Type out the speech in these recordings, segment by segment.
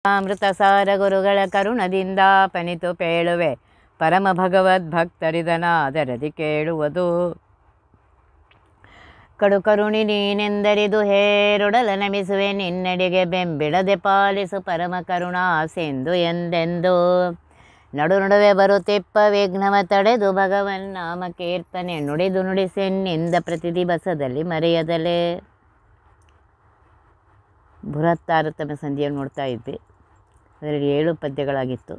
ಅಮೃತಸಾರ ಗುರುಗಳ ಕರುಣದಿಂದ ಪನಿತು ಪೇಳುವೆ ಪರಮ ಭಗವದ್ಭಕ್ತರಿದನಾದರದಿ ಕೇಳುವುದು. ಕಡುಕರುಣಿ ನೀನೆಂದರಿದು ಹೇರೊಡಲ ನಮಿಸುವೆ ನಿನ್ನೆಡೆಗೆ ಬೆಂಬಿಡದೆ ಪಾಲಿಸು ಪರಮ ಕರುಣಾ ಸಿಂಧು ಎಂದೆಂದು. ನಡು ನಡುವೆ ಬರುತ್ತಿಪ್ಪ ವಿಘ್ನವ ತಡೆದು ಭಗವನ್ ನಾಮ ಕೀರ್ತನೆ ನುಡಿದು ನುಡಿಸೆನ್ನಿಂದ ಪ್ರತಿ ದಿವಸದಲ್ಲಿ ಮರೆಯದಲೇ. ಬೃಹತ್ತಾರತಮ್ಯ ಸಂಧಿಯನ್ನು ನೋಡ್ತಾ ಇದ್ವಿ. ಅದರಲ್ಲಿ 7 ಪದ್ಯಗಳಾಗಿತ್ತು.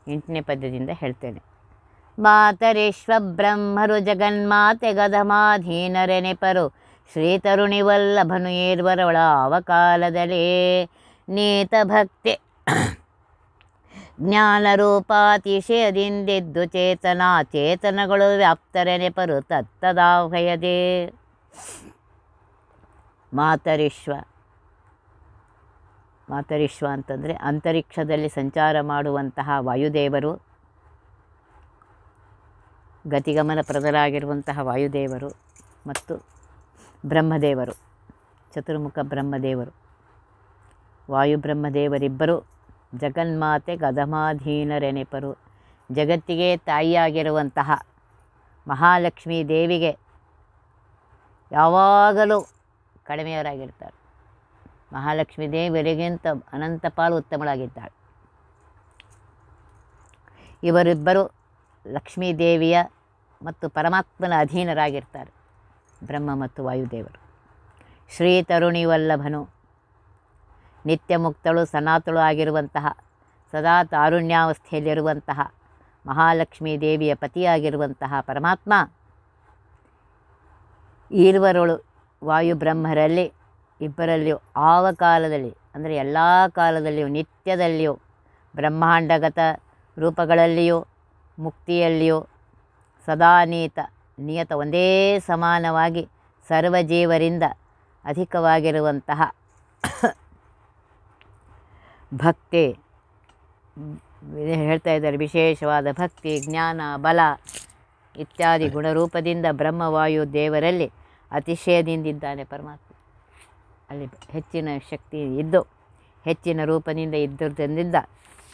8ನೇ ಪದ್ಯದಿಂದ ಹೇಳ್ತೇನೆ. ಮಾತರೇಶ್ವ ಬ್ರಹ್ಮರು ಜಗನ್ಮಾತೆ ಗದಮಾಧೀನರೆನೆಪರು ಶ್ರೀ ತರುಣಿ ವಲ್ಲಭನು ಏರ್ವರವಳ ಅವಕಾಲದಲ್ಲಿ ನೀತ ಭಕ್ತಿ ಜ್ಞಾನರೂಪಾತಿಶಯದಿಂದಿದ್ದು ಚೇತನಗಳು ವ್ಯಾಪ್ತರೆನೆಪರು ತತ್ತದಾಹಯದೇ. ಮಾತರಿಶ್ವ ಅಂತಂದರೆ ಅಂತರಿಕ್ಷದಲ್ಲಿ ಸಂಚಾರ ಮಾಡುವಂತಹ ವಾಯುದೇವರು, ಗತಿಗಮನ ಪ್ರದರಾಗಿರುವಂತಹ ವಾಯುದೇವರು ಮತ್ತು ಬ್ರಹ್ಮದೇವರು, ಚತುರ್ಮುಖ ಬ್ರಹ್ಮದೇವರು. ವಾಯುಬ್ರಹ್ಮದೇವರಿಬ್ಬರು ಜಗನ್ಮಾತೆ ಗದಮಾಧೀನರೆನೆಪರು. ಜಗತ್ತಿಗೆ ತಾಯಿಯಾಗಿರುವಂತಹ ಮಹಾಲಕ್ಷ್ಮೀ ದೇವಿಗೆ ಯಾವಾಗಲೂ ಕಡಿಮೆಯವರಾಗಿರ್ತಾರೆ. ಮಹಾಲಕ್ಷ್ಮೀ ದೇವಿಯರಿಗಿಂತ ಅನಂತ ಪಾಲು ಉತ್ತಮಳಾಗಿದ್ದಾಳೆ. ಇವರಿಬ್ಬರು ಲಕ್ಷ್ಮೀ ದೇವಿಯ ಮತ್ತು ಪರಮಾತ್ಮನ ಅಧೀನರಾಗಿರ್ತಾರೆ, ಬ್ರಹ್ಮ ಮತ್ತು ವಾಯುದೇವರು. ಶ್ರೀ ತರುಣಿ ವಲ್ಲಭನು ನಿತ್ಯ ಮುಕ್ತಳು ಸನಾತಳು ಆಗಿರುವಂತಹ ಸದಾ ತಾರುಣ್ಯಾವಸ್ಥೆಯಲ್ಲಿರುವಂತಹ ಮಹಾಲಕ್ಷ್ಮೀ ದೇವಿಯ ಪತಿಯಾಗಿರುವಂತಹ ಪರಮಾತ್ಮ ಈರ್ವರಳು ವಾಯುಬ್ರಹ್ಮರಲ್ಲಿ ಇಬ್ಬರಲ್ಲಿಯೂ ಆವ ಕಾಲದಲ್ಲಿ ಅಂದರೆ ಎಲ್ಲ ಕಾಲದಲ್ಲಿಯೂ ನಿತ್ಯದಲ್ಲಿಯೂ ಬ್ರಹ್ಮಾಂಡಗತ ರೂಪಗಳಲ್ಲಿಯೂ ಮುಕ್ತಿಯಲ್ಲಿಯೂ ಸದಾ ನಿಯತ ಒಂದೇ ಸಮಾನವಾಗಿ ಸರ್ವಜೀವರಿಂದ ಅಧಿಕವಾಗಿರುವಂತಹ ಭಕ್ತಿ ಹೇಳ್ತಾ ಇದ್ದಾರೆ. ವಿಶೇಷವಾದ ಭಕ್ತಿ, ಜ್ಞಾನ, ಬಲ ಇತ್ಯಾದಿ ಗುಣರೂಪದಿಂದ ಬ್ರಹ್ಮವಾಯು ದೇವರಲ್ಲಿ ಅತಿಶಯದಿಂದಿದ್ದಾನೆ ಪರಮಾತ್ಮ. ಅಲ್ಲಿ ಹೆಚ್ಚಿನ ಶಕ್ತಿ ಇದ್ದು ಹೆಚ್ಚಿನ ರೂಪದಿಂದ ಇದ್ದುದರಿಂದ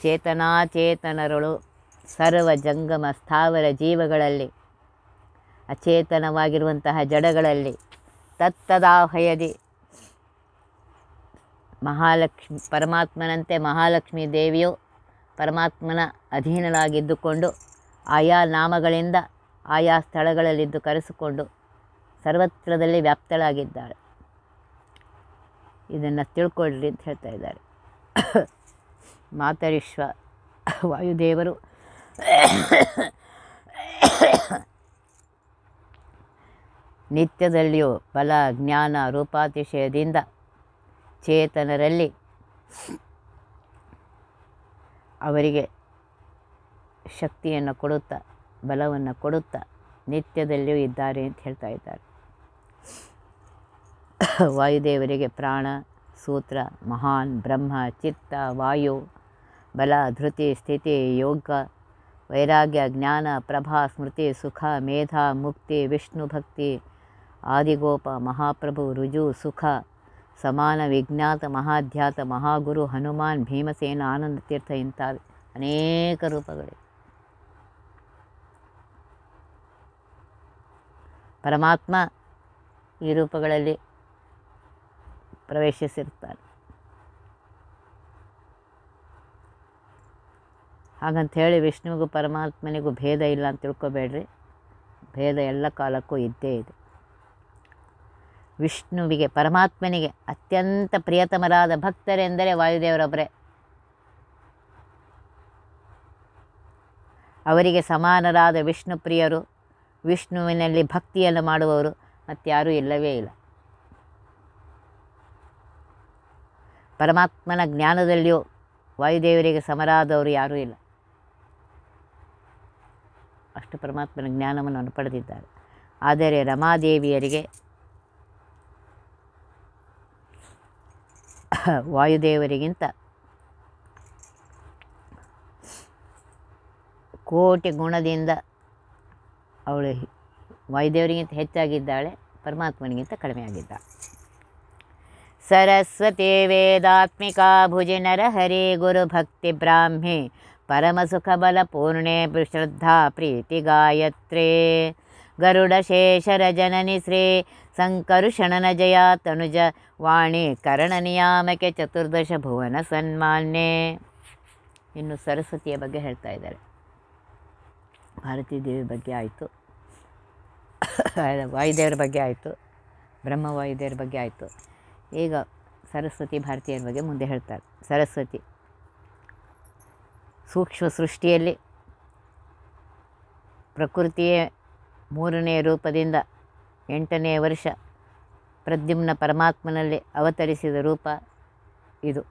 ಚೇತನಾಚೇತನರುಳು ಸರ್ವ ಜಂಗಮ ಸ್ಥಾವರ ಜೀವಗಳಲ್ಲಿ ಅಚೇತನವಾಗಿರುವಂತಹ ಜಡಗಳಲ್ಲಿ ತತ್ತದಾಹಯದಿ ಪರಮಾತ್ಮನಂತೆ ಮಹಾಲಕ್ಷ್ಮೀ ದೇವಿಯು ಪರಮಾತ್ಮನ ಅಧೀನಳಾಗಿದ್ದುಕೊಂಡು ಆಯಾ ನಾಮಗಳಿಂದ ಆಯಾ ಸ್ಥಳಗಳಲ್ಲಿದ್ದು ಕರೆಸಿಕೊಂಡು ಸರ್ವತ್ರದಲ್ಲಿ ವ್ಯಾಪ್ತಳಾಗಿದ್ದಾಳೆ. ಇದನ್ನು ತಿಳ್ಕೊಳ್ಳ್ರಿ ಅಂತ ಹೇಳ್ತಾ ಇದ್ದಾರೆ. ಮಾತರಿಶ್ವ ವಾಯುದೇವರು ನಿತ್ಯದಲ್ಲಿಯೂ ಬಲ, ಜ್ಞಾನ, ರೂಪಾತಿಶಯದಿಂದ ಚೇತನರಲ್ಲಿ ಅವರಿಗೆ ಶಕ್ತಿಯನ್ನು ಕೊಡುತ್ತಾ ಬಲವನ್ನು ಕೊಡುತ್ತಾ ನಿತ್ಯದಲ್ಲಿಯೂ ಇದ್ದಾರೆ ಅಂತ ಹೇಳ್ತಾ ಇದ್ದಾರೆ. ವಾಯುದೇವರಿಗೆ ಪ್ರಾಣ, ಸೂತ್ರ, ಮಹಾನ್, ಬ್ರಹ್ಮ, ಚಿತ್ತ, ವಾಯು, ಬಲ, ಧೃತಿ, ಸ್ಥಿತಿ, ಯೋಗ, ವೈರಾಗ್ಯ, ಜ್ಞಾನ, ಪ್ರಭಾ, ಸ್ಮೃತಿ, ಸುಖ, ಮೇಧ, ಮುಕ್ತಿ, ವಿಷ್ಣು ಭಕ್ತಿ, ಆದಿಗೋಪ, ಮಹಾಪ್ರಭು, ರುಜು, ಸುಖ, ಸಮಾನ, ವಿಜ್ಞಾತ, ಮಹಾಧ್ಯಾತ, ಮಹಾಗುರು, ಹನುಮಾನ್, ಭೀಮಸೇನ, ಆನಂದ ತೀರ್ಥ ಇಂಥ ಅನೇಕ ರೂಪಗಳಿವೆ. ಪರಮಾತ್ಮ ಈ ರೂಪಗಳಲ್ಲಿ ಪ್ರವೇಶಿಸಿರ್ತಾನೆ. ಹಾಗಂತ ಹೇಳಿ ವಿಷ್ಣುವಿಗೂ ಪರಮಾತ್ಮನಿಗೂ ಭೇದ ಇಲ್ಲ ಅಂತ ತಿಳ್ಕೊಬೇಡ್ರಿ. ಭೇದ ಎಲ್ಲ ಕಾಲಕ್ಕೂ ಇದ್ದೇ ಇದೆ. ವಿಷ್ಣುವಿಗೆ ಪರಮಾತ್ಮನಿಗೆ ಅತ್ಯಂತ ಪ್ರಿಯತಮರಾದ ಭಕ್ತರೆಂದರೆ ವಾಯುದೇವರೊಬ್ಬರೇ. ಅವರಿಗೆ ಸಮಾನರಾದ ವಿಷ್ಣು ಪ್ರಿಯರು, ವಿಷ್ಣುವಿನಲ್ಲಿ ಭಕ್ತಿಯನ್ನು ಮಾಡುವವರು ಮತ್ತಾರೂ ಇಲ್ಲವೇ ಇಲ್ಲ. ಪರಮಾತ್ಮನ ಜ್ಞಾನದಲ್ಲಿಯೂ ವಾಯುದೇವರಿಗೆ ಸಮರಾದವರು ಯಾರೂ ಇಲ್ಲ. ಅಷ್ಟು ಪರಮಾತ್ಮನ ಜ್ಞಾನವನ್ನು ಪಡೆದಿದ್ದಾರೆ. ಆದರೆ ರಮಾದೇವಿಯರಿಗೆ ವಾಯುದೇವರಿಗಿಂತ ಕೋಟಿ ಗುಣದಿಂದ ಅವಳು ವಾಯುದೇವರಿಗಿಂತ ಹೆಚ್ಚಾಗಿದ್ದಾಳೆ, ಪರಮಾತ್ಮನಿಗಿಂತ ಕಡಿಮೆ ಆಗಿದ್ದಾಳೆ. सरस्वती वेदात्मिका भुजि नरहरि गुरुभक्ति ब्राह्मे परमसुखबलपूर्णे श्रद्धा प्रीतिगायत्रे गरुडशेषरजननि श्री ಸಂಕರುಷಣನಜಯಾ ತನುಜ ವಾಣಿ ಕರಣನಿಯಾಮಕೆ ಚತುರ್ದಶ ಭುವನ ಸನ್ಮಾನ್ಯೆ. ಇನ್ನು ಸರಸ್ವತಿಯ ಬಗ್ಗೆ ಹೇಳ್ತಾ ಇದ್ದಾರೆ. ಭಾರತೀ ದೇವಿ ಬಗ್ಗೆ ಆಯಿತು, ವಾಯುದೇವರ ಬಗ್ಗೆ ಆಯಿತು, ಬ್ರಹ್ಮವಾಯುದೇವರ ಬಗ್ಗೆ ಆಯಿತು. ಈಗ ಸರಸ್ವತಿ ಭಾರತೀಯರ ಬಗ್ಗೆ ಮುಂದೆ ಹೇಳ್ತಾರೆ. ಸರಸ್ವತಿ ಸೂಕ್ಷ್ಮ ಸೃಷ್ಟಿಯಲ್ಲಿ ಪ್ರುತಿಯ 3ನೇ ರೂಪದಿಂದ 8ನೇ ವರ್ಷ ಪ್ರದ್ಯುಮ್ನ ಪರಮಾತ್ಮನಲ್ಲಿ ಅವತರಿಸಿದ ರೂಪ ಇದು.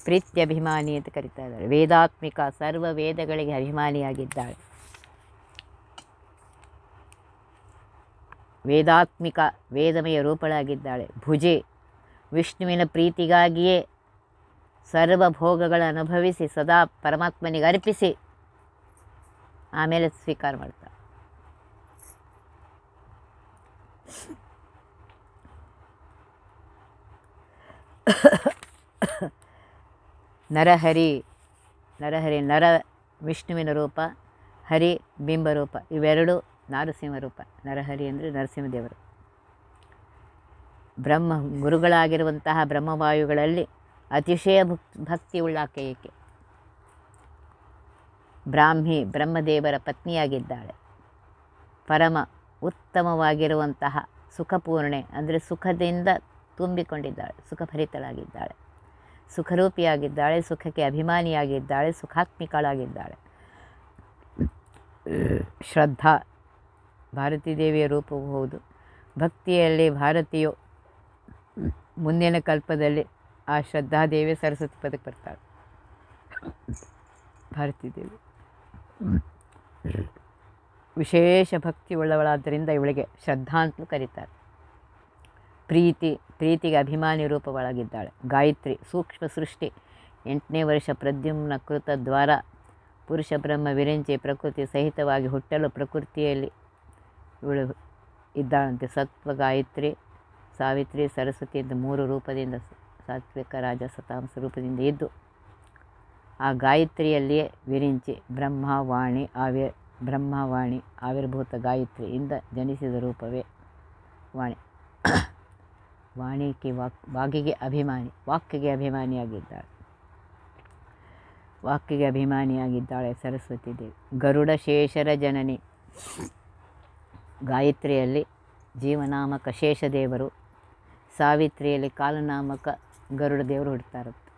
ಪ್ರೀತ್ಯಭಿಮಾನಿ ಅಂತ ಕರೀತಾ ಇದ್ದಾರೆ. ವೇದಾತ್ಮಿಕ, ಸರ್ವ ವೇದಗಳಿಗೆ ಅಭಿಮಾನಿಯಾಗಿದ್ದಾಳೆ. ವೇದಾತ್ಮಿಕ, ವೇದಮಯ ರೂಪಳಾಗಿದ್ದಾಳೆ. ಭುಜೆ, ವಿಷ್ಣುವಿನ ಪ್ರೀತಿಗಾಗಿಯೇ ಸರ್ವಭೋಗಗಳನ್ನು ಅನುಭವಿಸಿ ಸದಾ ಪರಮಾತ್ಮನಿಗೆ ಅರ್ಪಿಸಿ ಆಮೇಲೆ ಸ್ವೀಕಾರ ಮಾಡ್ತಾಳೆ. ನರಹರಿ, ನರ ವಿಷ್ಣುವಿನ ರೂಪ, ಹರಿ ಬಿಂಬರೂಪ. ಇವೆರಡು ನರಸಿಂಹ ರೂಪ. ನರಹರಿ ಅಂದರೆ ನರಸಿಂಹದೇವರು. ಬ್ರಹ್ಮ ಗುರುಗಳಾಗಿರುವಂತಹ ಬ್ರಹ್ಮವಾಯುಗಳಲ್ಲಿ ಅತಿಶಯ ಭಕ್ತಿ ಉಳ್ಳಾಕೆಯಕ್ಕೆ. ಬ್ರಾಹ್ಮಿ, ಬ್ರಹ್ಮದೇವರ ಪತ್ನಿಯಾಗಿದ್ದಾಳೆ. ಪರಮ ಉತ್ತಮವಾಗಿರುವಂತಹ ಸುಖಪೂರ್ಣೆ ಅಂದರೆ ಸುಖದಿಂದ ತುಂಬಿಕೊಂಡಿದ್ದಾಳೆ, ಸುಖಭರಿತಳಾಗಿದ್ದಾಳೆ, ಸುಖರೂಪಿಯಾಗಿದ್ದಾಳೆ, ಸುಖಕ್ಕೆ ಅಭಿಮಾನಿಯಾಗಿದ್ದಾಳೆ, ಸುಖಾತ್ಮಿಕಳಾಗಿದ್ದಾಳೆ. ಶ್ರದ್ಧಾ, ಭಾರತೀ ದೇವಿಯ ರೂಪವೂ ಹೌದು. ಭಕ್ತಿಯಲ್ಲಿ ಭಾರತೀಯು ಮುಂದಿನ ಕಲ್ಪದಲ್ಲಿ ಆ ಶ್ರದ್ಧಾದೇವಿ ಸರಸ್ವತಿ ಪದಕ್ಕೆ ಬರ್ತಾಳೆ. ಭಾರತೀ ದೇವಿ ವಿಶೇಷ ಭಕ್ತಿ ಉಳ್ಳವಳಾದ್ದರಿಂದ ಇವಳಿಗೆ ಶ್ರದ್ಧಾ ಅಂತಲೂ ಕರೀತಾರೆ. ಪ್ರೀತಿಗೆ ಅಭಿಮಾನಿ ರೂಪವಳಾಗಿದ್ದಾಳೆ. ಗಾಯತ್ರಿ, ಸೂಕ್ಷ್ಮ ಸೃಷ್ಟಿ 8ನೇ ವರ್ಷ ಪ್ರದ್ಯುಮ್ನ ಕೃತ ದ್ವಾರ ಪುರುಷ ಬ್ರಹ್ಮ ವಿರಿಂಚಿ ಪ್ರಕೃತಿ ಸಹಿತವಾಗಿ ಹುಟ್ಟಲು ಪ್ರಕೃತಿಯಲ್ಲಿ ಇವಳು ಇದ್ದಾಳಂತೆ. ಸತ್ವ ಗಾಯತ್ರಿ, ಸಾವಿತ್ರಿ, ಸರಸ್ವತಿ ಅಂತ 3 ರೂಪದಿಂದ, ಸಾತ್ವಿಕ ರಾಜಸ ತಾಮಸ ರೂಪದಿಂದ ಇದ್ದು ಆ ಗಾಯತ್ರಿಯಲ್ಲಿಯೇ ವಿರಿಂಚಿ ಬ್ರಹ್ಮವಾಣಿ ಆವಿರ್ಭೂತ ಗಾಯತ್ರಿಯಿಂದ ಜನಿಸಿದ ರೂಪವೇ ವಾಣಿ. ವಾಣಿಗೆ ವಾಕಿಗೆ ಅಭಿಮಾನಿಯಾಗಿದ್ದಾಳೆ ಸರಸ್ವತಿ ದೇವಿ. ಗರುಡ ಶೇಷರ ಜನನಿ, ಗಾಯತ್ರಿಯಲ್ಲಿ ಜೀವನಾಮಕ ಶೇಷದೇವರು, ಸಾವಿತ್ರಿಯಲ್ಲಿ ಕಾಲನಾಮಕ ಗರುಡ ದೇವರು ಹುಡ್ತಾರಂತೆ.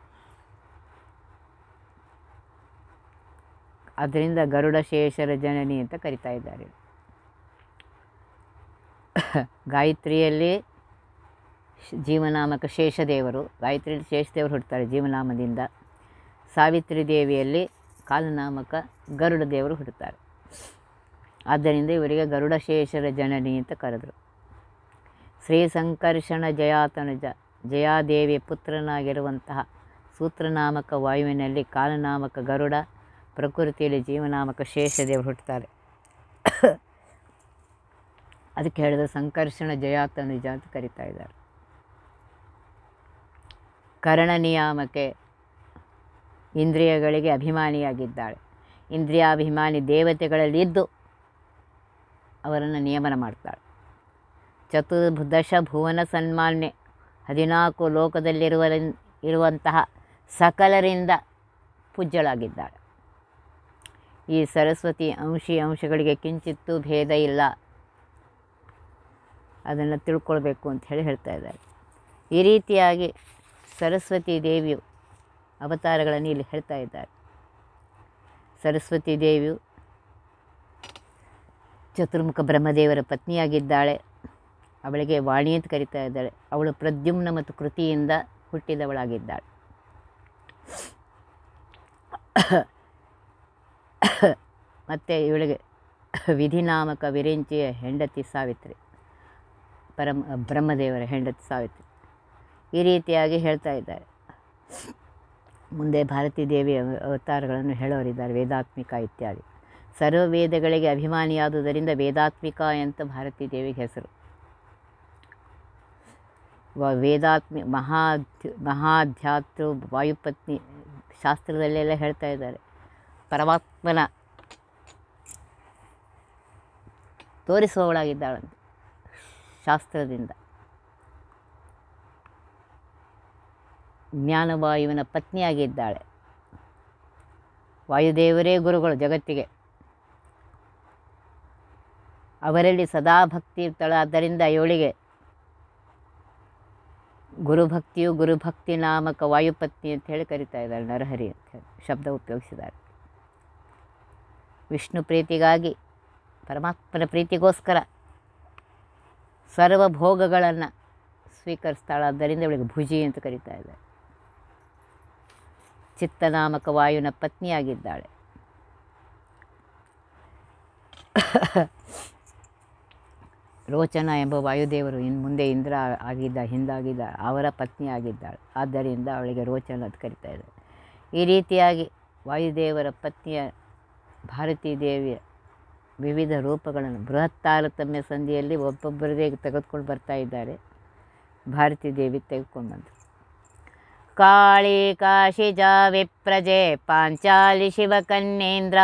ಅದರಿಂದ ಗರುಡ ಶೇಷರ ಜನನಿ ಅಂತ ಕರಿತಾ ಇದ್ದಾರೆ. ಗಾಯತ್ರಿಯಲ್ಲಿ ಜೀವನಾಮಕ ಶೇಷದೇವರು, ಗಾಯತ್ರಿಯಲ್ಲಿ ಶೇಷದೇವರು ಹುಡ್ತಾರೆ ಜೀವನಾಮದಿಂದ. ಸಾವಿತ್ರಿ ದೇವಿಯಲ್ಲಿ ಕಾಲನಾಮಕ ಗರುಡ ದೇವರು ಹುಡ್ತಾರೆ. ಆದ್ದರಿಂದ ಇವರಿಗೆ ಗರುಡ ಶೇಷರ ಜನನಿ ಅಂತ ಕರೆದರು. ಶ್ರೀ ಸಂಕರ್ಷಣ ಜಯಾತನುಜ, ಜಯಾದೇವಿಯ ಪುತ್ರನಾಗಿರುವಂತಹ ಸೂತ್ರನಾಮಕ ವಾಯುವಿನಲ್ಲಿ ಕಾಲನಾಮಕ ಗರುಡ, ಪ್ರಕೃತಿಯಲ್ಲಿ ಜೀವನಾಮಕ ಶೇಷದೇವರು ಹುಟ್ಟುತ್ತಾರೆ. ಅದಕ್ಕೆ ಹೇಳಿದ ಸಂಕರ್ಷಣ ಜಯಾತನುಜ ಅಂತ ಕರೀತಾ ಇದ್ದಾರೆ. ಕರ್ಣ ನಿಯಾಮಕೆ, ಇಂದ್ರಿಯಗಳಿಗೆ ಅಭಿಮಾನಿಯಾಗಿದ್ದಾಳೆ. ಇಂದ್ರಿಯಾಭಿಮಾನಿ ದೇವತೆಗಳಲ್ಲಿ ಇದ್ದು ಅವರನ್ನು ನಿಯಮನ ಮಾಡ್ತಾಳೆ. ಚತುರ್ದಶ ಭುವನ ಸನ್ಮಾನ್ಯೆ, 14 ಲೋಕದಲ್ಲಿರುವಂತಹ ಸಕಲರಿಂದ ಪೂಜ್ಯಳಾಗಿದ್ದಾಳೆ. ಈ ಸರಸ್ವತಿ ಅಂಶಗಳಿಗೆ ಕಿಂಚಿತ್ತೂ ಭೇದ ಇಲ್ಲ, ಅದನ್ನು ತಿಳ್ಕೊಳ್ಬೇಕು ಅಂತ ಹೇಳ್ತಾ ಇದ್ದಾರೆ. ಈ ರೀತಿಯಾಗಿ ಸರಸ್ವತಿ ದೇವಿಯು ಅವತಾರಗಳನ್ನು ಇಲ್ಲಿ ಹೇಳ್ತಾ ಇದ್ದಾರೆ. ಸರಸ್ವತಿ ದೇವಿಯು ಚತುರ್ಮುಖ ಬ್ರಹ್ಮದೇವರ ಪತ್ನಿಯಾಗಿದ್ದಾಳೆ. ಅವಳಿಗೆ ವಾಣಿ ಅಂತ ಕರೀತಾ ಇದ್ದಾಳೆ. ಅವಳು ಪ್ರದ್ಯುಮ್ನ ಮತ್ತು ಕೃತಿಯಿಂದ ಹುಟ್ಟಿದವಳಾಗಿದ್ದಾಳೆ. ಮತ್ತು ಇವಳಿಗೆ ವಿಧಿನಾಮಕ ವಿರಿಂಚಿಯ ಹೆಂಡತಿ ಸಾವಿತ್ರಿ, ಬ್ರಹ್ಮದೇವರ ಹೆಂಡತಿ ಸಾವಿತ್ರಿ. ಈ ರೀತಿಯಾಗಿ ಹೇಳ್ತಾ ಇದ್ದಾರೆ. ಮುಂದೆ ಭಾರತೀ ದೇವಿಯ ಅವತಾರಗಳನ್ನು ಹೇಳೋರಿದ್ದಾರೆ, ವೇದಾತ್ಮಿಕ ಇತ್ಯಾದಿ. ಸರ್ವ ವೇದಗಳಿಗೆ ಅಭಿಮಾನಿಯಾದುದರಿಂದ ವೇದಾತ್ಮಿಕ ಅಂತ ಭಾರತೀ ದೇವಿಗೆ ಹೆಸರು. ಮಹಾಧ್ಯಾತೃ ವಾಯುಪತ್ನಿ ಶಾಸ್ತ್ರದಲ್ಲೆಲ್ಲ ಹೇಳ್ತಾ ಇದ್ದಾರೆ. ಪರಮಾತ್ಮನ ತೋರಿಸುವವಳಾಗಿದ್ದಾಳಂತೆ ಶಾಸ್ತ್ರದಿಂದ. ಜ್ಞಾನವಾಯುವಿನ ಪತ್ನಿಯಾಗಿದ್ದಾಳೆ. ವಾಯುದೇವರೇ ಗುರುಗಳು ಜಗತ್ತಿಗೆ. ಅವರಲ್ಲಿ ಸದಾ ಭಕ್ತಿ ಇರ್ತಾಳೆ. ಆದ್ದರಿಂದ ಇವಳಿಗೆ ಗುರುಭಕ್ತಿಯು ಗುರುಭಕ್ತಿ ನಾಮಕ ವಾಯುಪತ್ನಿ ಅಂತ ಹೇಳಿ ಕರೀತಾ ಇದ್ದಾರೆ. ನರಹರಿ ಅಂತ ಹೇಳಿ ಶಬ್ದ ಉಪಯೋಗಿಸಿದ್ದಾರೆ. ವಿಷ್ಣು ಪ್ರೀತಿಗಾಗಿ, ಪರಮಾತ್ಮನ ಪ್ರೀತಿಗೋಸ್ಕರ ಸರ್ವಭೋಗಗಳನ್ನು ಸ್ವೀಕರಿಸ್ತಾಳೆ. ಆದ್ದರಿಂದ ಇವಳಿಗೆ ಭುಜಿ ಅಂತ ಕರೀತಾ ಇದ್ದಾರೆ. ಚಿತ್ತನಾಮಕ ವಾಯುವಿನ ಪತ್ನಿಯಾಗಿದ್ದಾಳೆ. ರೋಚನ ಎಂಬ ವಾಯುದೇವರು ಮುಂದೆ ಇಂದ್ರ ಹಿಂದಾಗಿದ್ದ ಅವರ ಪತ್ನಿಯಾಗಿದ್ದಾಳೆ. ಆದ್ದರಿಂದ ಅವಳಿಗೆ ರೋಚನ ಅಂತ ಕರೀತಾ ಇದ್ದಾರೆ. ಈ ರೀತಿಯಾಗಿ ವಾಯುದೇವರ ಪತ್ನಿಯ ಭಾರತೀ ದೇವಿಯ ವಿವಿಧ ರೂಪಗಳನ್ನು ಬೃಹತ್ ತಾರತಮ್ಯ ಸಂಧಿಯಲ್ಲಿ ಒಬ್ಬೊಬ್ಬರದೇ ತೆಗೆದುಕೊಂಡು ಬರ್ತಾ ಇದ್ದಾರೆ. ಭಾರತೀ ದೇವಿ ತೆಗೆದುಕೊಂಡು ಬಂದರು. ಕಾಳಿ ಕಾಶಿಜಾ ವಿಪ್ರಜೆ ಪಾಂಚಾಲಿ ಶಿವಕನ್ಯೇಂದ್ರ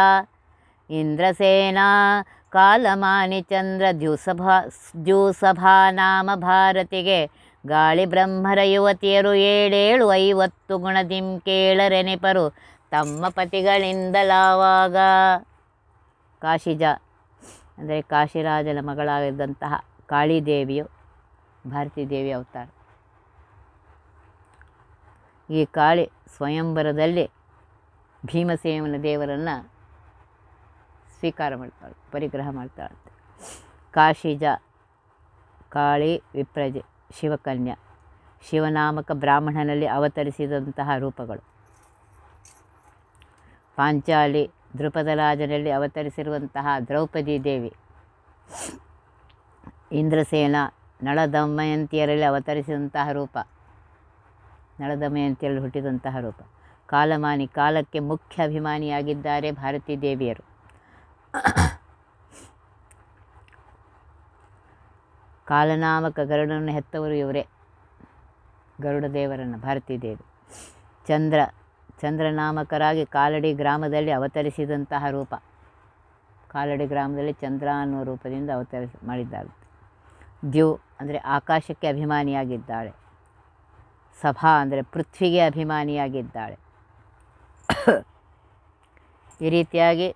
ಇಂದ್ರಸೇನಾ ಕಾಲಮಾನಿ ಚಂದ್ರ ದ್ಯೂಸಭಾ ನಾಮ ಭಾರತಿಗೆ ಗಾಳಿ ಬ್ರಹ್ಮರ ಯುವತಿಯರು 750 ಗುಣದಿಂ ಕೇಳರೆನೆಪರು ತಮ್ಮ ಪತಿಗಳಿಂದಲಾವಾಗ. ಕಾಶಿಜ ಅಂದರೆ ಕಾಶಿರಾಜನ ಮಗಳಾಗಿದ್ದಂತಹ ಕಾಳಿದೇವಿಯು ಭಾರತೀ ದೇವಿ ಅವತಾರ. ಈ ಕಾಳಿ ಸ್ವಯಂವರದಲ್ಲಿ ಭೀಮಸೇನ ದೇವರನ್ನು ಸ್ವೀಕಾರ ಮಾಡ್ತಾಳೆ, ಪರಿಗ್ರಹ ಮಾಡ್ತಾಳಂತೆ. ಕಾಶಿಜ ಕಾಳಿ ವಿಪ್ರಜೆ ಶಿವಕನ್ಯಾ, ಶಿವನಾಮಕ ಬ್ರಾಹ್ಮಣನಲ್ಲಿ ಅವತರಿಸಿದಂತಹ ರೂಪಗಳು. ಪಾಂಚಾಲಿ ದ್ರುಪದರಾಜನಲ್ಲಿ ಅವತರಿಸಿರುವಂತಹ ದ್ರೌಪದಿ ದೇವಿ. ಇಂದ್ರಸೇನ ನಳದಮಯಂತಿಯರಲ್ಲಿ ಅವತರಿಸಿದಂತಹ ರೂಪ, ನಳದಮಯಂತಿಯಲ್ಲಿ ಹುಟ್ಟಿದಂತಹ ರೂಪ. ಕಾಲಮಾನಿ ಕಾಲಕ್ಕೆ ಮುಖ್ಯ ಅಭಿಮಾನಿಯಾಗಿದ್ದಾರೆ ಭಾರತೀ ದೇವಿಯರು. ಕಾಲನಾಮಕ ಗರುಡನನ್ನು ಹೆತ್ತವರು ಇವರೇ, ಗರುಡ ದೇವರನ್ನು ಭಾರತೀ ದೇವಿ. ಚಂದ್ರನಾಮಕರಾಗಿ ಕಾಲಡಿ ಗ್ರಾಮದಲ್ಲಿ ಅವತರಿಸಿದಂತಹ ರೂಪ. ಕಾಲಡಿ ಗ್ರಾಮದಲ್ಲಿ ಚಂದ್ರ ಅನ್ನುವ ರೂಪದಿಂದ ಮಾಡಿದ್ದಾಳೆ. ದ್ಯು ಅಂದರೆ ಆಕಾಶಕ್ಕೆ ಅಭಿಮಾನಿಯಾಗಿದ್ದಾಳೆ. ಸಭಾ ಅಂದರೆ ಪೃಥ್ವಿಗೆ ಅಭಿಮಾನಿಯಾಗಿದ್ದಾಳೆ. ಈ ರೀತಿಯಾಗಿ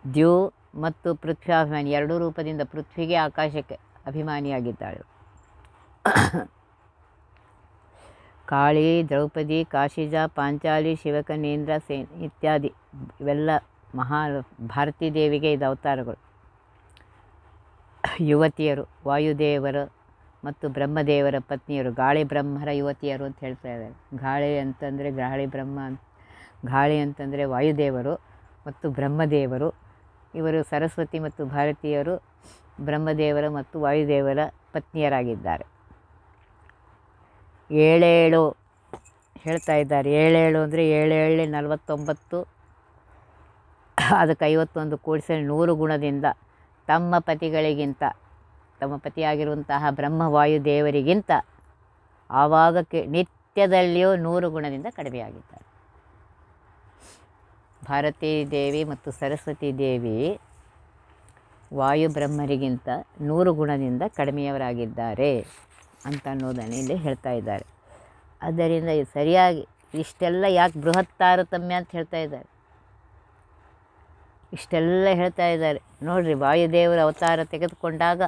ದ್ಯು ಮತ್ತು ಪೃಥ್ವ್ಯಾಭಿಮಾನಿ ಎರಡೂ ರೂಪದಿಂದ ಪೃಥ್ವಿಗೆ ಆಕಾಶಕ್ಕೆ ಅಭಿಮಾನಿಯಾಗಿದ್ದಾಳೆ. ಕಾಳಿ, ದ್ರೌಪದಿ, ಕಾಶಿಜ, ಪಾಂಚಾಲಿ, ಶಿವಕನ್ಯೇಂದ್ರ ಸೇನ್ ಇತ್ಯಾದಿ ಇವೆಲ್ಲ ಭಾರತೀ ದೇವಿಗೆ ಇದು ಅವತಾರಗಳು. ಯುವತಿಯರು ವಾಯುದೇವರು ಮತ್ತು ಬ್ರಹ್ಮದೇವರ ಪತ್ನಿಯರು, ಗಾಳಿ ಬ್ರಹ್ಮರ ಯುವತಿಯರು ಅಂತ ಹೇಳ್ತಾ ಇದ್ದಾರೆ. ಗಾಳಿ ಅಂತಂದರೆ ಗಾಳಿ ಅಂತಂದರೆ ವಾಯುದೇವರು ಮತ್ತು ಬ್ರಹ್ಮದೇವರು. ಇವರು ಸರಸ್ವತಿ ಮತ್ತು ಭಾರತೀಯರು ಬ್ರಹ್ಮದೇವರ ಮತ್ತು ವಾಯುದೇವರ ಪತ್ನಿಯರಾಗಿದ್ದಾರೆ. 7 ಹೇಳ್ತಾ ಇದ್ದಾರೆ. 7 ಅಂದರೆ 7 49, ಅದಕ್ಕೆ 51 ಕೂಡಿಸಿ 100 ಗುಣದಿಂದ ತಮ್ಮ ಪತಿಗಳಿಗಿಂತ, ತಮ್ಮ ಪತಿಯಾಗಿರುವಂತಹ ಬ್ರಹ್ಮವಾಯುದೇವರಿಗಿಂತ ಆವಾಗ ನಿತ್ಯದಲ್ಲಿಯೂ 100 ಗುಣದಿಂದ ಕಡಿಮೆಯಾಗಿದ್ದಾರೆ. ಭಾರತೀ ದೇವಿ ಮತ್ತು ಸರಸ್ವತಿ ದೇವಿ ವಾಯು ಬ್ರಹ್ಮರಿಗಿಂತ 100 ಗುಣದಿಂದ ಕಡಿಮೆಯವರಾಗಿದ್ದಾರೆ ಅಂತ ಅನ್ನೋದನ್ನು ಇಲ್ಲಿ ಹೇಳ್ತಾ ಇದ್ದಾರೆ. ಆದ್ದರಿಂದ ಇದು ಸರಿಯಾಗಿ ಇಷ್ಟೆಲ್ಲ ಯಾಕೆ ಬೃಹತ್ ತಾರತಮ್ಯ ಅಂತ ಹೇಳ್ತಾ ಇದ್ದಾರೆ, ಇಷ್ಟೆಲ್ಲ ಹೇಳ್ತಾ ಇದ್ದಾರೆ. ನೋಡಿರಿ, ವಾಯುದೇವರ ಅವತಾರ ತೆಗೆದುಕೊಂಡಾಗ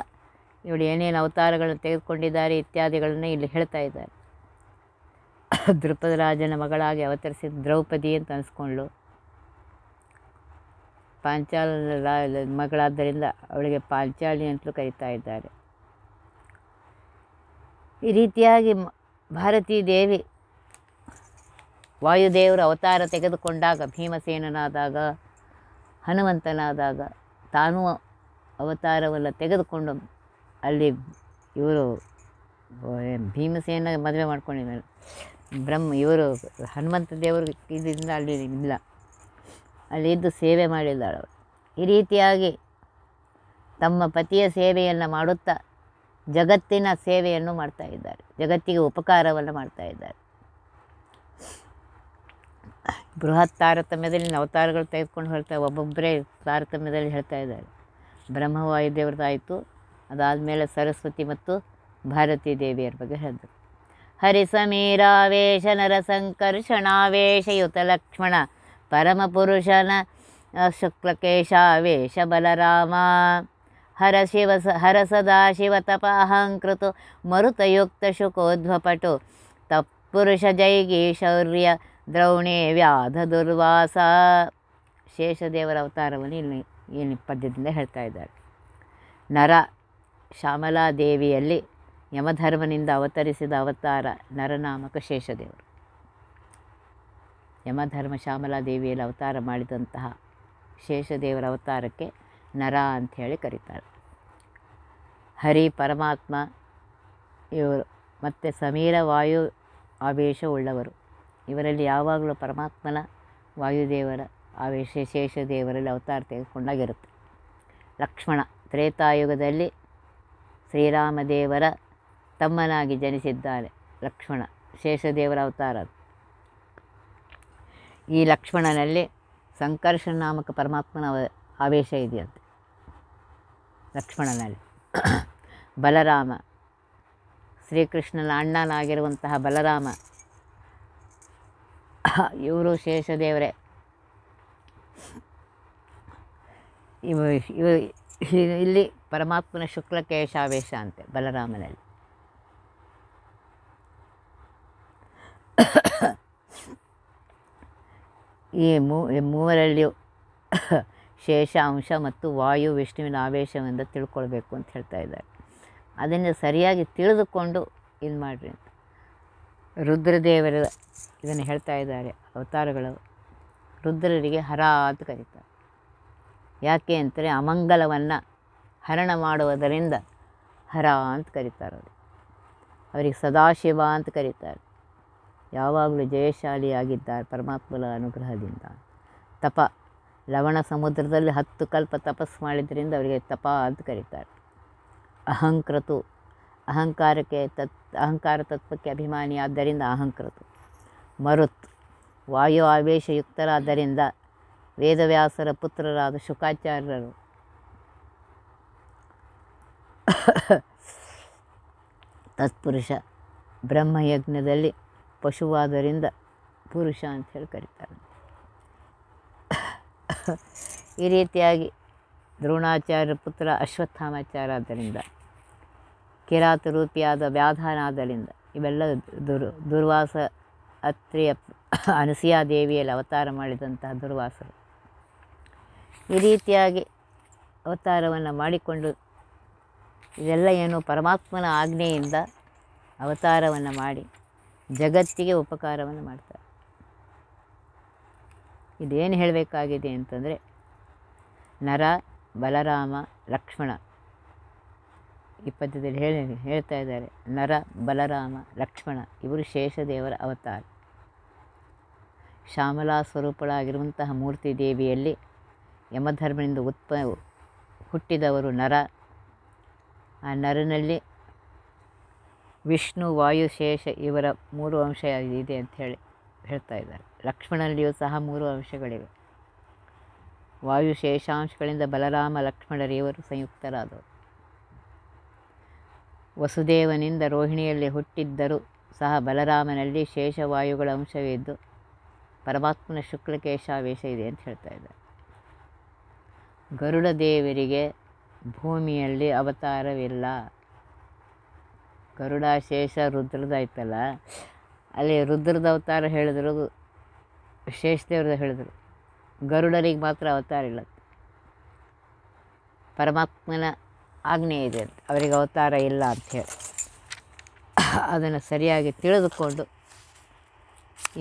ಇವಳು ಏನೇನು ಅವತಾರಗಳನ್ನು ತೆಗೆದುಕೊಂಡಿದ್ದಾರೆ ಇತ್ಯಾದಿಗಳನ್ನೇ ಇಲ್ಲಿ ಹೇಳ್ತಾ ಇದ್ದಾರೆ. ದ್ರುಪದರಾಜನ ಮಗಳಾಗಿ ಅವತರಿಸಿದ ದ್ರೌಪದಿ ಅಂತ ಅನಿಸ್ಕೊಂಡ್ಳು. ಪಾಂಚಾಲ ಮಗಳಾದ್ದರಿಂದ ಅವಳಿಗೆ ಪಾಂಚಾಲಿ ಅಂತಲೂ ಕರೀತಾ ಇದ್ದಾರೆ. ಈ ರೀತಿಯಾಗಿ ಭಾರತೀ ದೇವಿ ವಾಯುದೇವರ ಅವತಾರ ತೆಗೆದುಕೊಂಡಾಗ, ಭೀಮಸೇನನಾದಾಗ, ಹನುಮಂತನಾದಾಗ, ತಾನೂ ಅವತಾರವನ್ನು ತೆಗೆದುಕೊಂಡು ಅಲ್ಲಿ ಇವರು ಭೀಮಸೇನ ಮದುವೆ ಮಾಡ್ಕೊಂಡಿದ್ದಾರೆ. ಇವರು ಹನುಮಂತ ದೇವರು ಇದರಿಂದ ಅಲ್ಲಿ ಇಲ್ಲ, ಅಲ್ಲಿ ಇದ್ದು ಸೇವೆ ಮಾಡಿದ್ದಾಳೆ ಅವಳು. ಈ ರೀತಿಯಾಗಿ ತಮ್ಮ ಪತಿಯ ಸೇವೆಯನ್ನು ಮಾಡುತ್ತಾ ಜಗತ್ತಿನ ಸೇವೆಯನ್ನು ಮಾಡ್ತಾ ಇದ್ದಾರೆ, ಜಗತ್ತಿಗೆ ಉಪಕಾರವನ್ನು ಮಾಡ್ತಾ ಇದ್ದಾರೆ. ಬೃಹತ್ ತಾರತಮ್ಯದಲ್ಲಿ ಅವತಾರಗಳು ತೆಗೆದುಕೊಂಡು ಹೇಳ್ತಾರೆ, ಒಬ್ಬೊಬ್ಬರೇ ತಾರತಮ್ಯದಲ್ಲಿ ಹೇಳ್ತಾ ಇದ್ದಾರೆ. ಬ್ರಹ್ಮವಾಯುದೇವರದಾಯಿತು, ಅದಾದಮೇಲೆ ಸರಸ್ವತಿ ಮತ್ತು ಭಾರತೀ ದೇವಿಯರ ಬಗ್ಗೆ ಹೇಳಿದ್ರು. ಹರಿಸಮೀರಾವೇಶ ನರಸಂಕರ್ಷಣಾವೇಶಯುತ ಲಕ್ಷ್ಮಣ ಪರಮಪುರುಷನ ಶುಕ್ಲಕೇಶಾವೇಶ ಬಲರಾಮ ಹರ ಸದಾಶಿವ ತಪ ಅಹಂಕೃತು ಮರುತಯುಕ್ತ ಶುಕೋಧ್ವಪಟು ತತ್ಪುರುಷ ಜೈಗಿ ಶೌರ್ಯ ದ್ರೌಣಿ ವ್ಯಾಧ ದುರ್ವಾಸ. ಶೇಷದೇವರ ಅವತಾರವನ್ನು ಇಲ್ಲಿ ಪದ್ಯದಿಂದ ಹೇಳ್ತಾ ಇದ್ದಾರೆ. ನರ ಶ್ಯಾಮಲಾದೇವಿಯಲ್ಲಿ ಯಮಧರ್ಮನಿಂದ ಅವತರಿಸಿದ ಅವತಾರ ನರನಾಮಕ ಶೇಷದೇವರು. ಯಮಧರ್ಮ ಶ್ಯಾಮಲಾದೇವಿಯಲ್ಲಿ ಅವತಾರ ಮಾಡಿದಂತಹ ಶೇಷದೇವರ ಅವತಾರಕ್ಕೆ ನರ ಅಂಥೇಳಿ ಕರೀತಾರೆ. ಹರಿ ಪರಮಾತ್ಮ ಇವರು ಮತ್ತು ಸಮೀರ ವಾಯು ಆವೇಶವುಳ್ಳವರು. ಇವರಲ್ಲಿ ಯಾವಾಗಲೂ ಪರಮಾತ್ಮನ ವಾಯುದೇವರ ಆವೇಶ ಶೇಷದೇವರಲ್ಲಿ ಅವತಾರ ತೆಗೆದುಕೊಂಡಾಗಿರುತ್ತೆ. ಲಕ್ಷ್ಮಣ ತ್ರೇತಾಯುಗದಲ್ಲಿ ಶ್ರೀರಾಮದೇವರ ತಮ್ಮನಾಗಿ ಜನಿಸಿದ್ದಾರೆ. ಲಕ್ಷ್ಮಣ ಶೇಷದೇವರ ಅವತಾರ. ಈ ಲಕ್ಷ್ಮಣನಲ್ಲಿ ಸಂಕರ್ಷಣ ನಾಮಕ ಪರಮಾತ್ಮನ ಆವೇಶ ಇದೆಯಂತೆ ಲಕ್ಷ್ಮಣನಲ್ಲಿ. ಬಲರಾಮ ಶ್ರೀಕೃಷ್ಣನ ಅಣ್ಣನಾಗಿರುವಂತಹ ಬಲರಾಮ, ಇವರು ಶೇಷದೇವರೇ. ಇಲ್ಲಿ ಪರಮಾತ್ಮನ ಶುಕ್ಲಕೇಶಾವೇಶ ಅಂತೆ ಬಲರಾಮನಲ್ಲಿ. ಈ ಮೂವರಲ್ಲಿಯೂ ಶೇಷ ಅಂಶ ಮತ್ತು ವಾಯು ವಿಷ್ಣುವಿನ ಆವೇಶವೆಂದು ತಿಳ್ಕೊಳ್ಬೇಕು ಅಂತ ಹೇಳ್ತಾ ಇದ್ದಾರೆ. ಅದನ್ನು ಸರಿಯಾಗಿ ತಿಳಿದುಕೊಂಡು ಇದು ಮಾಡಿರಿ ಅಂತ ರುದ್ರದೇವರ ಇದನ್ನು ಹೇಳ್ತಾ ಇದ್ದಾರೆ. ಅವತಾರಗಳು ರುದ್ರರಿಗೆ ಹರ ಅಂತ ಕರೀತಾರೆ. ಯಾಕೆ ಅಂತಾರೆ, ಅಮಂಗಲವನ್ನು ಹರಣ ಮಾಡುವುದರಿಂದ ಹರ ಅಂತ ಕರೀತಾರೆ. ಅವರಿಗೆ ಸದಾಶಿವ ಅಂತ ಕರೀತಾರೆ. ಯಾವಾಗಲೂ ಜಯಶಾಲಿಯಾಗಿದ್ದಾರೆ ಪರಮಾತ್ಮನ ಅನುಗ್ರಹದಿಂದ. ತಪ ಲವಣ ಸಮುದ್ರದಲ್ಲಿ 10 ಕಲ್ಪ ತಪಸ್ಸು ಮಾಡಿದ್ರಿಂದ ಅವರಿಗೆ ತಪ ಅಂತ ಕರೀತಾರೆ. ಅಹಂಕೃತು ಅಹಂಕಾರ ತತ್ವಕ್ಕೆ ಅಭಿಮಾನಿ ಆದ್ದರಿಂದ ಅಹಂಕೃತು. ಮರುತ್ ವಾಯು ಆವೇಶಯುಕ್ತರಾದ್ದರಿಂದ ವೇದವ್ಯಾಸರ ಪುತ್ರರಾದ ಶುಕಾಚಾರ್ಯರು. ತತ್ಪುರುಷ ಬ್ರಹ್ಮಯಜ್ಞದಲ್ಲಿ ಪಶುವಾದ್ದರಿಂದ ಪುರುಷ ಅಂತ ಹೇಳಿ ಕರೀತಾರೆ. ಈ ರೀತಿಯಾಗಿ ದ್ರೋಣಾಚಾರ್ಯ ಪುತ್ರ ಅಶ್ವತ್ಥಾಮಾಚಾರ್ಯ ಆದ್ದರಿಂದ, ಕಿರಾತ ರೂಪಿಯಾದ ವ್ಯಾಧಾನಾದ್ದರಿಂದ, ಇವೆಲ್ಲ ದುರ್ವಾಸ ಅತ್ರಿಯ ಅನಸೂಯಾದೇವಿಯಲ್ಲಿ ಅವತಾರ ಮಾಡಿದಂತಹ ದುರ್ವಾಸರು. ಈ ರೀತಿಯಾಗಿ ಅವತಾರವನ್ನು ಮಾಡಿಕೊಂಡು ಇದೆಲ್ಲ ಏನು ಪರಮಾತ್ಮನ ಆಜ್ಞೆಯಿಂದ ಅವತಾರವನ್ನು ಮಾಡಿ ಜಗತ್ತಿಗೆ ಉಪಕಾರವನ್ನು ಮಾಡ್ತಾರೆ. ಇದೇನು ಹೇಳಬೇಕಾಗಿದೆ ಅಂತಂದರೆ, ನರ ಬಲರಾಮ ಲಕ್ಷ್ಮಣ ಈ ಪದ್ಯದಲ್ಲಿ ಹೇಳ್ತಾ ಇದ್ದಾರೆ. ನರ ಬಲರಾಮ ಲಕ್ಷ್ಮಣ ಇವರು ಶೇಷದೇವರ ಅವತಾರ. ಶ್ಯಾಮಲಾ ಸ್ವರೂಪಳಾಗಿರುವಂತಹ ಮೂರ್ತಿ ದೇವಿಯಲ್ಲಿ ಯಮಧರ್ಮನಿಂದ ಹುಟ್ಟಿದವರು ನರ. ಆ ನರನಲ್ಲಿ ವಿಷ್ಣು ವಾಯು ಶೇಷ ಇವರ 3 ಅಂಶ ಇದೆ ಅಂತ ಹೇಳ್ತಾ ಇದ್ದಾರೆ. ಲಕ್ಷ್ಮಣನಲ್ಲಿಯೂ ಸಹ 3 ಅಂಶಗಳಿವೆ. ವಾಯು ಶೇಷಾಂಶಗಳಿಂದ ಬಲರಾಮ ಲಕ್ಷ್ಮಣರಿವರು ಸಂಯುಕ್ತರಾದವರು. ವಸುದೇವನಿಂದ ರೋಹಿಣಿಯಲ್ಲಿ ಹುಟ್ಟಿದ್ದರೂ ಸಹ ಬಲರಾಮನಲ್ಲಿ ಶೇಷವಾಯುಗಳ ಅಂಶವಿದ್ದು ಪರಮಾತ್ಮನ ಶುಕ್ಲಕೇಶಾವೇಶ ಇದೆ ಅಂತ ಹೇಳ್ತಾ ಇದ್ದಾರೆ. ಗರುಡ ದೇವರಿಗೆ ಭೂಮಿಯಲ್ಲಿ ಅವತಾರವಿಲ್ಲ. ಗರುಡ ಶೇಷ ರುದ್ರದಾಯ್ತಲ್ಲ, ಅಲ್ಲಿ ರುದ್ರದ ಅವತಾರ ಹೇಳಿದ್ರು, ಶೇಷದೇವ್ರದ ಹೇಳಿದ್ರು. ಗರುಡರಿಗೆ ಮಾತ್ರ ಅವತಾರ ಇಲ್ಲ. ಪರಮಾತ್ಮನ ಆಜ್ಞೆ ಇದೆ ಅಂತ, ಅವರಿಗೆ ಅವತಾರ ಇಲ್ಲ ಅಂಥೇಳಿ ಅದನ್ನು ಸರಿಯಾಗಿ ತಿಳಿದುಕೊಂಡು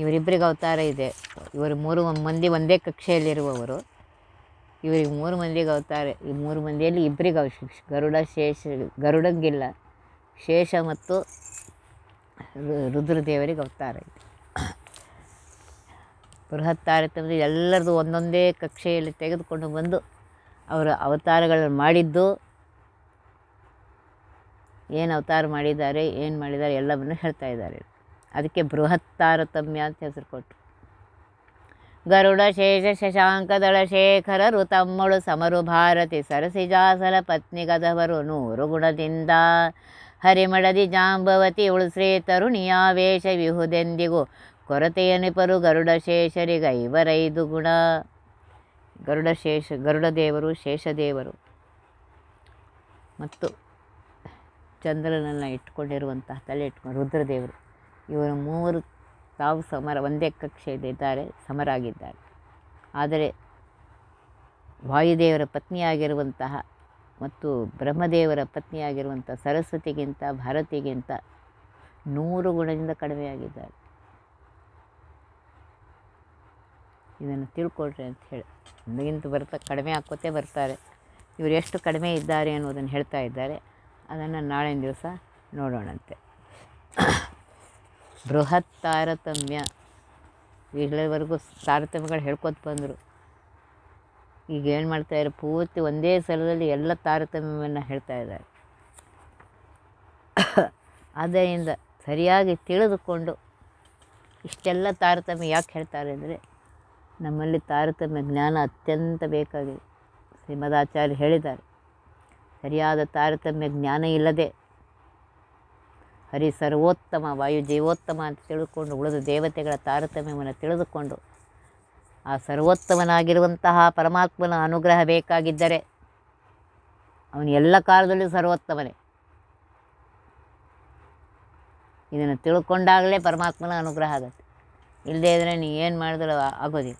ಇವರಿಬ್ಬರಿಗೆ ಅವತಾರ ಇದೆ. ಇವರು 3 ಮಂದಿ ಒಂದೇ ಕಕ್ಷೆಯಲ್ಲಿರುವವರು. ಇವರಿಗೆ 3 ಮಂದಿಗೆ ಅವತಾರ. ಈ 3 ಮಂದಿಯಲ್ಲಿ ಇಬ್ಬರಿಗೆ ಗರುಡ ಶೇಷ, ಗರುಡಂಗಿಲ್ಲ. ಶೇಷ ಮತ್ತು ರುದ್ರದೇವರಿಗೆ ಅವತಾರ ಇದೆ. ಬೃಹತ್ ತಾರತಮ್ಯದಲ್ಲಿ ಎಲ್ಲರದು ಒಂದೊಂದೇ ಕಕ್ಷೆಯಲ್ಲಿ ತೆಗೆದುಕೊಂಡು ಬಂದು ಅವರ ಅವತಾರಗಳನ್ನು ಮಾಡಿದ್ದು ಏನು ಅವತಾರ ಮಾಡಿದ್ದಾರೆ, ಏನು ಮಾಡಿದ್ದಾರೆ ಎಲ್ಲವನ್ನು ಹೇಳ್ತಾ ಇದ್ದಾರೆ. ಅದಕ್ಕೆ ಬೃಹತ್ ತಾರತಮ್ಯ ಅಂತ ಹೆಸರು ಕೊಟ್ಟರು. ಗರುಡ ಶೇಷ ಶಶಾಂಕದಳ ಶೇಖರ ಋತಮ್ಮಳು ಸಮರು ಭಾರತಿ ಸರಸಿಜಾಸಲ ಪತ್ನಿ ಗದವರು 100 ಗುಣದಿಂದ ಹರಿಮಡದಿ ಜಾಂಬವತಿ ಉಳ್ಶ್ರೀ ತರುಣಿಯಾವೇಶ ವಿಹುದೆಂದಿಗೂ ಕೊರತೆಯನಿಪರು ಗರುಡ ಶೇಷರಿಗೈವರೈದು ಗುಣ. ಗರುಡದೇವರು, ಶೇಷದೇವರು ಮತ್ತು ಚಂದ್ರನನ್ನು ಇಟ್ಕೊಂಡಿರುವಂತಹ ತಲೆ ಇಟ್ಕೊಂಡು ರುದ್ರದೇವರು, ಇವರು 3 ತಾವು ಒಂದೇ ಕಕ್ಷೆಯಲ್ಲಿದ್ದಾರೆ, ಸಮರಾಗಿದ್ದಾರೆ. ಆದರೆ ವಾಯುದೇವರ ಪತ್ನಿಯಾಗಿರುವಂತಹ ಮತ್ತು ಬ್ರಹ್ಮದೇವರ ಪತ್ನಿಯಾಗಿರುವಂಥ ಸರಸ್ವತಿಗಿಂತ ಭಾರತಿಗಿಂತ 100 ಗುಣದಿಂದ ಕಡಿಮೆಯಾಗಿದ್ದಾರೆ. ಇದನ್ನು ತಿಳ್ಕೊಳ್ರಿ ಅಂತ ಹೇಳಿ ನನಗಿಂತ ಕಡಿಮೆ ಹಾಕ್ಕೋತೇ ಬರ್ತಾರೆ. ಇವರು ಎಷ್ಟು ಕಡಿಮೆ ಇದ್ದಾರೆ ಅನ್ನೋದನ್ನು ಹೇಳ್ತಾ ಇದ್ದಾರೆ. ಅದನ್ನು ನಾಳಿನ ದಿವಸ ನೋಡೋಣಂತೆ. ಬೃಹತ್ ತಾರತಮ್ಯ, ಇಲ್ಲಿವರೆಗೂ ತಾರತಮ್ಯಗಳು ಹೇಳ್ಕೊತ ಬಂದರು. ಈಗ ಏನು ಮಾಡ್ತಾಯಿದ್ದಾರೆ, ಪೂರ್ತಿ ಒಂದೇ ಸಲದಲ್ಲಿ ಎಲ್ಲ ತಾರತಮ್ಯವನ್ನು ಹೇಳ್ತಾ ಇದ್ದಾರೆ. ಆದ್ದರಿಂದ ಸರಿಯಾಗಿ ತಿಳಿದುಕೊಂಡು ಇಷ್ಟೆಲ್ಲ ತಾರತಮ್ಯ ಯಾಕೆ ಹೇಳ್ತಾರೆ ಅಂದರೆ, ನಮ್ಮಲ್ಲಿ ತಾರತಮ್ಯ ಜ್ಞಾನ ಅತ್ಯಂತ ಬೇಕಾಗಿದೆ. ಶ್ರೀಮದಾಚಾರ್ಯ ಹೇಳಿದ್ದಾರೆ, ಸರಿಯಾದ ತಾರತಮ್ಯ ಜ್ಞಾನ ಇಲ್ಲದೆ ಹರಿ ಸರ್ವೋತ್ತಮ, ವಾಯು ಜೀವೋತ್ತಮ ಅಂತ ತಿಳ್ಕೊಂಡು ಉಳಿದ ದೇವತೆಗಳ ತಾರತಮ್ಯವನ್ನು ತಿಳಿದುಕೊಂಡು ಆ ಸರ್ವೋತ್ತಮನಾಗಿರುವಂತಹ ಪರಮಾತ್ಮನ ಅನುಗ್ರಹ ಬೇಕಾಗಿದ್ದರೆ ಅವನು ಎಲ್ಲ ಕಾಲದಲ್ಲೂ ಸರ್ವೋತ್ತಮನೇ. ಇದನ್ನು ತಿಳ್ಕೊಂಡಾಗಲೇ ಪರಮಾತ್ಮನ ಅನುಗ್ರಹ ಆಗುತ್ತೆ. ಇಲ್ಲದೇ ಇದ್ದರೆ ನೀವು ಏನು ಮಾಡಿದ್ರೂ ಆಗೋದಿಲ್ಲ.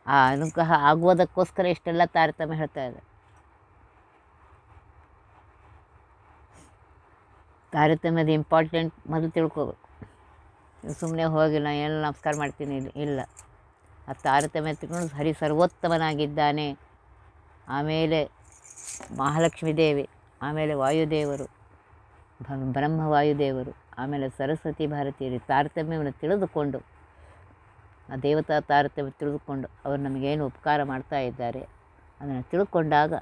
ಆ ಅನುಗ್ರಹ ಆಗುವುದಕ್ಕೋಸ್ಕರ ಇಷ್ಟೆಲ್ಲ ತಾರತಮ್ಯ ಹೇಳ್ತಾ ಇದೆ. ತಾರತಮ್ಯದ ಇಂಪಾರ್ಟೆಂಟ್ ಮೊದಲು ತಿಳ್ಕೋಬೇಕು. ಸುಮ್ಮನೆ ಹೋಗಿ ನಾನು ಎಲ್ಲ ನಮಸ್ಕಾರ ಮಾಡ್ತೀನಿ ಇಲ್ಲ, ಆ ತಾರತಮ್ಯ ತಿಳ್ಕೊಂಡು ಹರಿ ಸರ್ವೋತ್ತಮನಾಗಿದ್ದಾನೆ. ಆಮೇಲೆ ಮಹಾಲಕ್ಷ್ಮೀ ದೇವಿ, ಆಮೇಲೆ ವಾಯುದೇವರು, ಬ್ರಹ್ಮವಾಯುದೇವರು, ಆಮೇಲೆ ಸರಸ್ವತಿ ಭಾರತೀಯರು ತಾರತಮ್ಯವನ್ನು ತಿಳಿದುಕೊಂಡು, ಆ ದೇವತಾ ತಾರತಮ್ಯ ತಿಳಿದುಕೊಂಡು ಅವರು ನಮಗೇನು ಉಪಕಾರ ಮಾಡ್ತಾ ಇದ್ದಾರೆ ಅದನ್ನು ತಿಳ್ಕೊಂಡಾಗ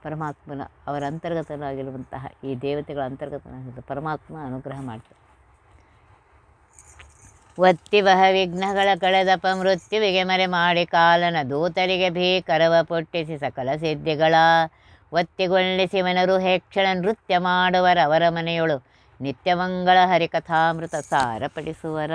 ಪರಮಾತ್ಮನ ಅವರ ಅಂತರ್ಗತನಾಗಿರುವಂತಹ ಈ ದೇವತೆಗಳ ಅಂತರ್ಗತನಾಗಿರುವ ಪರಮಾತ್ಮ ಅನುಗ್ರಹ ಮಾಡ್ತಾರೆ. ಒತ್ತಿವಹ ವಿಘ್ನಗಳ ಕಳೆದಪ ಮೃತ್ಯುವಿಗೆ ಮರೆ ಮಾಡಿ ಕಾಲನ ದೂತರಿಗೆ ಭೀಕರವ ಪೊಟ್ಟಿಸಿ ಸಕಲ ಸಿದ್ಧಿಗಳ ಒತ್ತಿಗೊಳ್ಳಿಸಿ ಮನರು ಹೇಕ್ಷಣ ನೃತ್ಯ ಮಾಡುವರ ಅವರ ಮನೆಯೊಳು ನಿತ್ಯಮಂಗಳ ಹರಿಕಥಾಮೃತ ಸಾರಪಡಿಸುವರ.